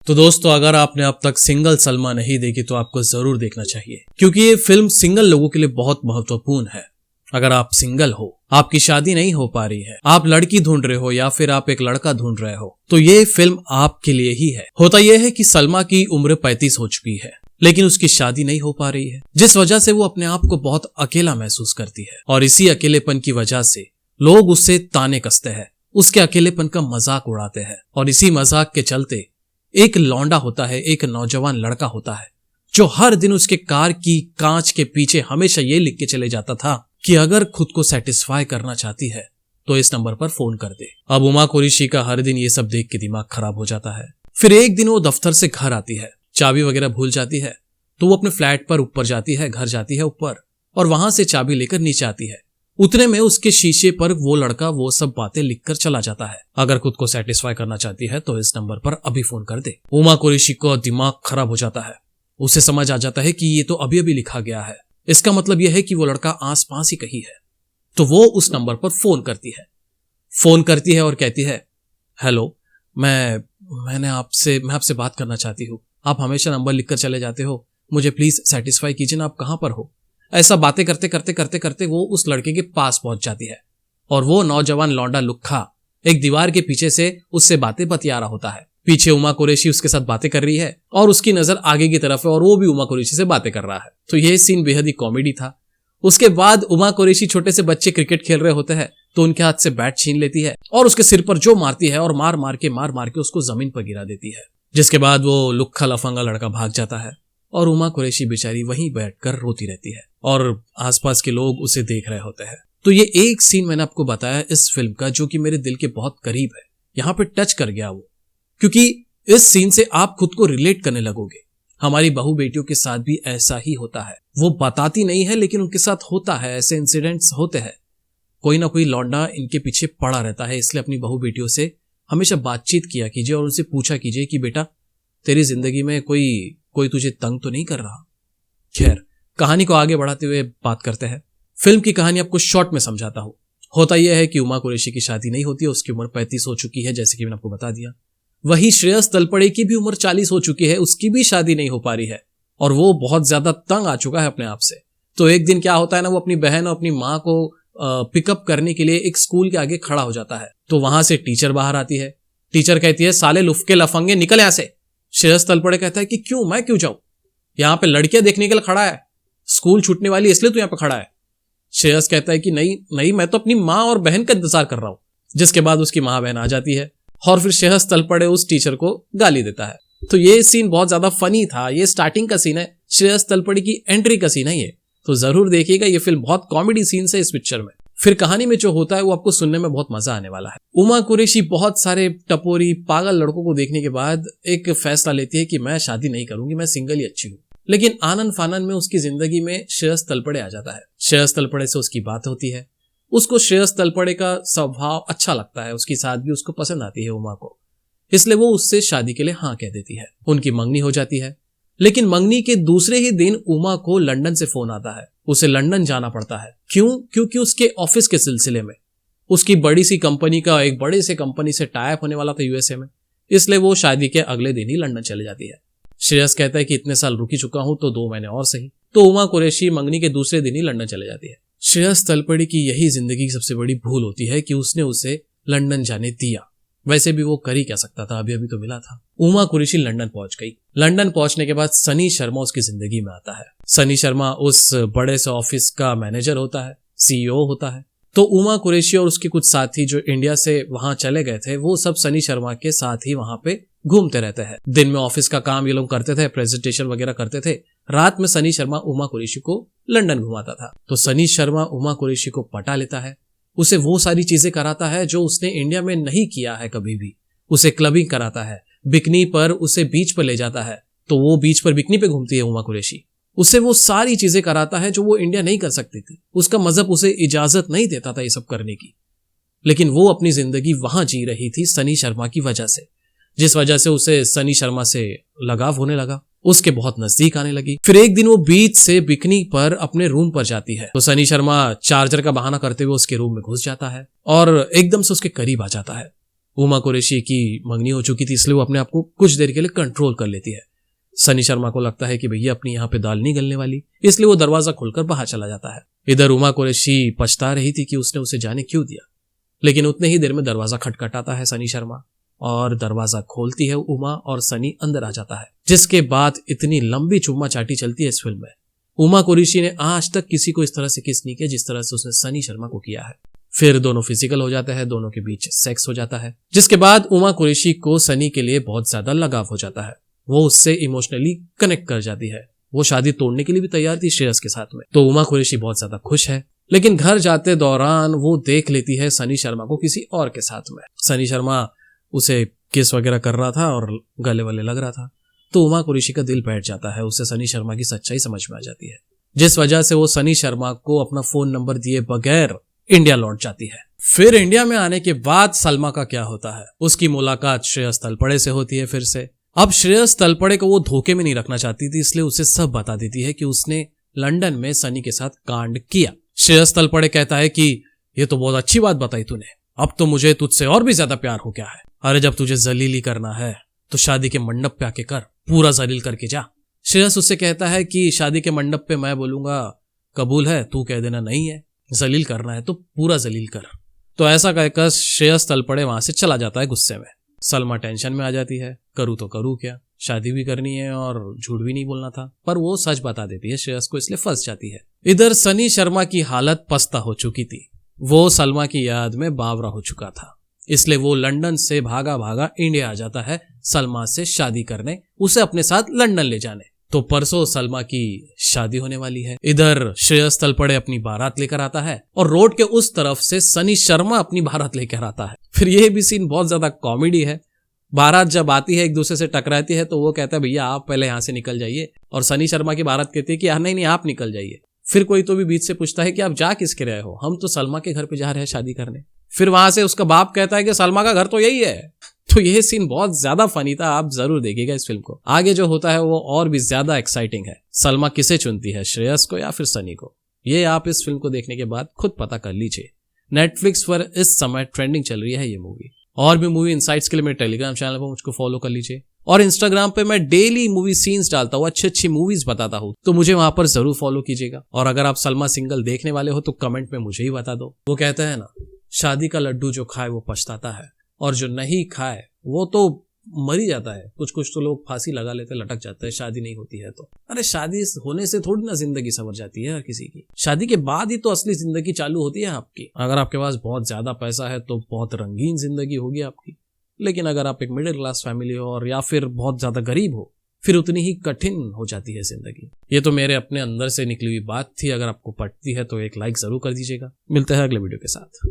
तो दोस्तों, अगर आपने अब तक सिंगल सलमा नहीं देखी तो आपको जरूर देखना चाहिए, क्योंकि ये फिल्म सिंगल लोगों के लिए बहुत महत्वपूर्ण है। अगर आप सिंगल हो, आपकी शादी नहीं हो पा रही है, आप लड़की ढूंढ रहे हो या फिर आप एक लड़का ढूंढ रहे हो, तो ये फिल्म आपके लिए ही है। होता यह है कि सलमा की उम्र 35 हो चुकी है, लेकिन उसकी शादी नहीं हो पा रही है, जिस वजह से वो अपने आप को बहुत अकेला महसूस करती है। और इसी अकेलेपन की वजह से लोग उससे ताने कसते हैं, उसके अकेलेपन का मजाक उड़ाते हैं। और इसी मजाक के चलते एक लौंडा होता है, एक नौजवान लड़का होता है, जो हर दिन उसके कार की कांच के पीछे हमेशा ये लिख के चले जाता था कि अगर खुद को सेटिस्फाई करना चाहती है तो इस नंबर पर फोन कर दे। अब उमा कुरैशी का हर दिन ये सब देख के दिमाग खराब हो जाता है। फिर एक दिन वो दफ्तर से घर आती है, चाबी वगैरह भूल जाती है, तो वो अपने फ्लैट पर ऊपर जाती है, घर जाती है ऊपर, और वहां से चाबी लेकर नीचे आती है। उतने में उसके शीशे पर वो लड़का वो सब बातें लिखकर चला जाता है, अगर खुद को सेटिस्फाई करना चाहती है तो इस नंबर पर अभी फोन कर दे। उमा कुरैशी को दिमाग खराब हो जाता है। उसे समझ आ जाता है कि ये तो अभी अभी लिखा गया है, इसका मतलब यह है कि वो लड़का आसपास ही कहीं है। तो वो उस नंबर पर फोन करती है और कहती है, हेलो, मैं आपसे बात करना चाहती हूँ। आप हमेशा नंबर लिखकर चले जाते हो, मुझे प्लीज सेटिस्फाई कीजिए ना, आप कहाँ पर हो। ऐसा बातें करते वो उस लड़के के पास पहुंच जाती है, और वो नौजवान लौंडा लुक्खा एक दीवार के पीछे से उससे बातें बतिया रहा होता है। पीछे उमा कुरैशी उसके साथ बातें कर रही है और उसकी नजर आगे की तरफ है और वो भी उमा कुरैशी से बातें कर रहा है। तो यह सीन बेहद ही कॉमेडी था। उसके बाद उमा कुरैशी छोटे से बच्चे क्रिकेट खेल रहे होते हैं तो उनके हाथ से बैट छीन लेती है और उसके सिर पर जो मारती है और मार मार के उसको जमीन पर गिरा देती है। जिसके बाद वो लुक्खा लफंगा लड़का भाग जाता है और उमा कुरैशी बेचारी वहीं बैठकर रोती रहती है और आसपास के लोग उसे देख रहे होते हैं। तो ये एक सीन मैंने आपको बताया इस फिल्म का, जो कि मेरे दिल के बहुत करीब है। यहाँ पे टच कर गया वो, क्योंकि इस सीन से आप खुद को रिलेट करने लगोगे। हमारी बहू बेटियों के साथ भी ऐसा ही होता है। वो बताती नहीं है लेकिन उनके साथ होता है, ऐसे इंसिडेंट्स होते हैं। कोई ना कोई लौंडा इनके पीछे पड़ा रहता है, इसलिए अपनी बहू बेटियों से हमेशा बातचीत किया कीजिए और उनसे पूछा कीजिए कि बेटा, तेरी जिंदगी में कोई तुझे तंग तो नहीं कर रहा। खैर, कहानी को आगे बढ़ाते हुए बात करते हैं। फिल्म की कहानी आपको शॉर्ट में समझाता हूं। होता यह है कि उमा कुरैशी की शादी नहीं होती है, उसकी उम्र 35 हो चुकी है, जैसे कि मैंने आपको बता दिया। वही श्रेयस तलपड़े की भी उम्र 40 हो चुकी है, उसकी भी शादी नहीं हो पा रही है और वो बहुत ज्यादा तंग आ चुका है अपने आप से। तो एक दिन क्या होता है ना, वो अपनी बहन और अपनी माँ को पिकअप करने के लिए एक स्कूल के आगे खड़ा हो जाता है। तो वहां से टीचर बाहर आती है। टीचर कहती है, साले लुफके लफंगे, निकल यहां से। श्रेयस तलपड़े कहता है कि क्यों, मैं क्यों जाऊं, यहाँ पे लड़कियां देखने के लिए खड़ा है, स्कूल छूटने वाली इसलिए तू यहाँ पे खड़ा है। श्रेयस कहता है कि नहीं, मैं तो अपनी माँ और बहन का इंतजार कर रहा हूं। जिसके बाद उसकी माँ बहन आ जाती है और फिर श्रेयस तलपड़े उस टीचर को गाली देता है। तो ये सीन बहुत ज्यादा फनी था। ये स्टार्टिंग का सीन है, श्रेयस तलपड़े की एंट्री का सीन है ये, तो जरूर देखिएगा। ये फिल्म बहुत कॉमेडी सीन है इस पिक्चर में। फिर कहानी में जो होता है वो आपको सुनने में बहुत मजा आने वाला है। उमा कुरैशी बहुत सारे टपोरी पागल लड़कों को देखने के बाद एक फैसला लेती है कि मैं शादी नहीं करूंगी, मैं सिंगल ही अच्छी हूँ। लेकिन आनंद फानन में उसकी जिंदगी में श्रेयस तलपड़े आ जाता है। श्रेयस तलपड़े से उसकी बात होती है, उसको श्रेयस तलपड़े का स्वभाव अच्छा लगता है, उसकी सादगी उसको पसंद आती है उमा को, इसलिए वो उससे शादी के लिए हाँ कह देती है। उनकी मंगनी हो जाती है। लेकिन मंगनी के दूसरे ही दिन उमा को लंदन से फोन आता है, उसे लंदन जाना पड़ता है। क्यों? क्योंकि उसके ऑफिस के सिलसिले में उसकी बड़ी सी कंपनी का एक बड़े से कंपनी से टाई अप होने वाला था यूएसए में, इसलिए वो शादी के अगले दिन ही लंदन चले जाती है। श्रेयस कहता है कि इतने साल रुकी चुका हूं तो 2 महीने और सही। तो उमा कुरैशी मंगनी के दूसरे दिन ही लंदन चले जाती है। श्रेयस तलपड़े की यही जिंदगी की सबसे बड़ी भूल होती है कि उसने उसे लंदन जाने दिया। वैसे भी वो कर ही क्या सकता था, अभी अभी तो मिला था। उमा कुरैशी लंदन पहुंच गई। लंदन पहुंचने के बाद सनी शर्मा उसकी जिंदगी में आता है। सनी शर्मा उस बड़े से ऑफिस का मैनेजर होता है, सीईओ होता है। तो उमा कुरैशी और उसके कुछ साथी जो इंडिया से वहां चले गए थे, वो सब सनी शर्मा के साथ ही वहां पे घूमते रहते हैं। दिन में ऑफिस का काम ये लोग करते थे, प्रेजेंटेशन वगैरह करते थे। रात में सनी शर्मा उमा कुरैशी को लंदन घुमाता था। तो सनी शर्मा उमा कुरैशी को पटा लेता है, उसे वो सारी चीजें कराता है जो उसने इंडिया में नहीं किया है कभी भी। उसे क्लबिंग कराता है, बिकनी पर उसे बीच पर ले जाता है, तो वो बीच पर बिकनी पे घूमती है उमा कुरैशी। उसे वो सारी चीजें कराता है जो वो इंडिया नहीं कर सकती थी। उसका मजहब उसे इजाजत नहीं देता था ये सब करने की, लेकिन वो अपनी जिंदगी वहां जी रही थी सनी शर्मा की वजह से, जिस वजह से उसे सनी शर्मा से लगाव होने लगा, उसके बहुत नजदीक आने लगी। फिर एक दिन वो बीच से बिकनी पर अपने रूम पर जाती है, तो सनी शर्मा चार्जर का बहाना करते हुए उसके रूम में घुस जाता है और एकदम से उसके करीब आ जाता है। उमा कुरैशी की मंगनी हो चुकी थी, इसलिए वो अपने आप को कुछ देर के लिए कंट्रोल कर लेती है। सनी शर्मा को लगता है कि भैया अपनी यहाँ पे दाल नहीं गलने वाली, इसलिए वो दरवाजा खोलकर बाहर चला जाता है। इधर उमा कुरैशी पछता रही थी कि उसने उसे जाने क्यों दिया, लेकिन उतने ही देर में दरवाजा खटखटाता है सनी शर्मा और दरवाजा खोलती है उमा और सनी अंदर आ जाता है। जिसके बाद इतनी लंबी चुम्मा चाटी चलती है इस फिल्म में। उमा कुरैशी ने आज तक किसी को इस तरह से किस नहीं किया जिस तरह से उसने सनी शर्मा को किया है। फिर दोनों फिजिकल हो जाते हैं, दोनों के बीच सेक्स हो जाता है, जिसके बाद उमा कुरैशी को सनी के लिए बहुत ज्यादा लगाव हो जाता है। वो उससे इमोशनली कनेक्ट कर जाती है। वो शादी तोड़ने के लिए भी तैयार थी श्रेयस के साथ में। तो उमा कुरैशी बहुत ज्यादा खुश है, लेकिन घर जाते दौरान वो देख लेती है सनी शर्मा को किसी और के साथ में। सनी शर्मा उसे किस वगैरह कर रहा था और गले वले लग रहा था। तो उमा कुरैशी का दिल बैठ जाता है, उसे सनी शर्मा की सच्चाई समझ में आ जाती है, जिस वजह से वो सनी शर्मा को अपना फोन नंबर दिए बगैर इंडिया लौट जाती है। फिर इंडिया में आने के बाद सलमा का क्या होता है, उसकी मुलाकात श्रेयस तलपड़े से होती है फिर से। अब श्रेयस तलपड़े को वो धोखे में नहीं रखना चाहती थी, इसलिए उसे सब बता देती है कि उसने लंदन में सनी के साथ कांड किया। श्रेयस तलपड़े कहता है कि ये तो बहुत अच्छी बात बताई तूने, अब तो मुझे तुझसे और भी ज्यादा प्यार हो गया है। अरे जब तुझे जलीली करना है तो शादी के मंडप पे आके कर, पूरा जलील करके जा। श्रेयस उससे कहता है कि शादी के मंडप पे मैं बोलूंगा कबूल है, तू कह देना नहीं है, जलील करना है तो पूरा जलील कर। तो ऐसा कहकर श्रेयस तलपड़े वहां से चला जाता है गुस्से में। सलमा टेंशन में आ जाती है, करूँ तो करूँ क्या, शादी भी करनी है और झूठ भी नहीं बोलना था, पर वो सच बता देती है श्रेयस को, इसलिए फंस जाती है। इधर सनी शर्मा की हालत पस्ता हो चुकी थी, वो सलमा की याद में बावरा हो चुका था, इसलिए वो लंदन से भागा भागा इंडिया आ जाता है सलमा से शादी करने, उसे अपने साथ लंदन ले जाने। तो परसों सलमा की शादी होने वाली है। इधर श्रेयस तलपड़े अपनी बारात लेकर आता है और रोड के उस तरफ से सनी शर्मा अपनी बारात लेकर आता है। फिर ये भी सीन बहुत ज्यादा कॉमेडी है। बारात जब आती है एक दूसरे से टकराती है तो वो कहता है भैया आप पहले यहाँ से निकल जाइए, और सनी शर्मा की बारात कहती है कि नहीं नहीं आप निकल जाइए। फिर कोई तो भी बीच से पूछता है कि आप जा किसके रहे हो, हम तो सलमा के घर पे जा रहे हैं शादी करने। फिर वहां से उसका बाप कहता है कि सलमा का घर तो यही है। तो ये सीन बहुत ज्यादा फनी था, आप जरूर देखिएगा इस फिल्म को। आगे जो होता है वो और भी ज्यादा एक्साइटिंग है। सलमा किसे चुनती है, श्रेयस को या फिर सनी को, ये आप इस फिल्म को देखने के बाद खुद पता कर लीजिए। नेटफ्लिक्स पर इस समय ट्रेंडिंग चल रही है ये मूवी। और भी मूवी इनसाइट्स के लिए मेरे टेलीग्राम चैनल पर मुझको फॉलो कर लीजिए, और इंस्टाग्राम पे मैं डेली मूवी सीन्स डालता हूँ, अच्छी अच्छी मूवीज बताता हूँ, तो मुझे वहां पर जरूर फॉलो कीजिएगा। और अगर आप सलमा सिंगल देखने वाले हो तो कमेंट में मुझे ही बता दो। वो कहते हैं ना, शादी का लड्डू जो खाए वो पछताता है, और जो नहीं खाए वो तो मर ही जाता है। कुछ कुछ तो लोग फांसी लगा लेते, लटक जाते हैं शादी नहीं होती है तो। अरे शादी होने से थोड़ी ना जिंदगी संवर जाती है हर किसी की, शादी के बाद ही तो असली जिंदगी चालू होती है आपकी। अगर आपके पास बहुत ज्यादा पैसा है तो बहुत रंगीन जिंदगी होगी आपकी, लेकिन अगर आप एक मिडिल क्लास फैमिली हो और या फिर बहुत ज्यादा गरीब हो, फिर उतनी ही कठिन हो जाती है जिंदगी। ये तो मेरे अपने अंदर से निकली हुई बात थी, अगर आपको पटती है तो एक लाइक जरूर कर दीजिएगा। मिलते हैं अगले वीडियो के साथ।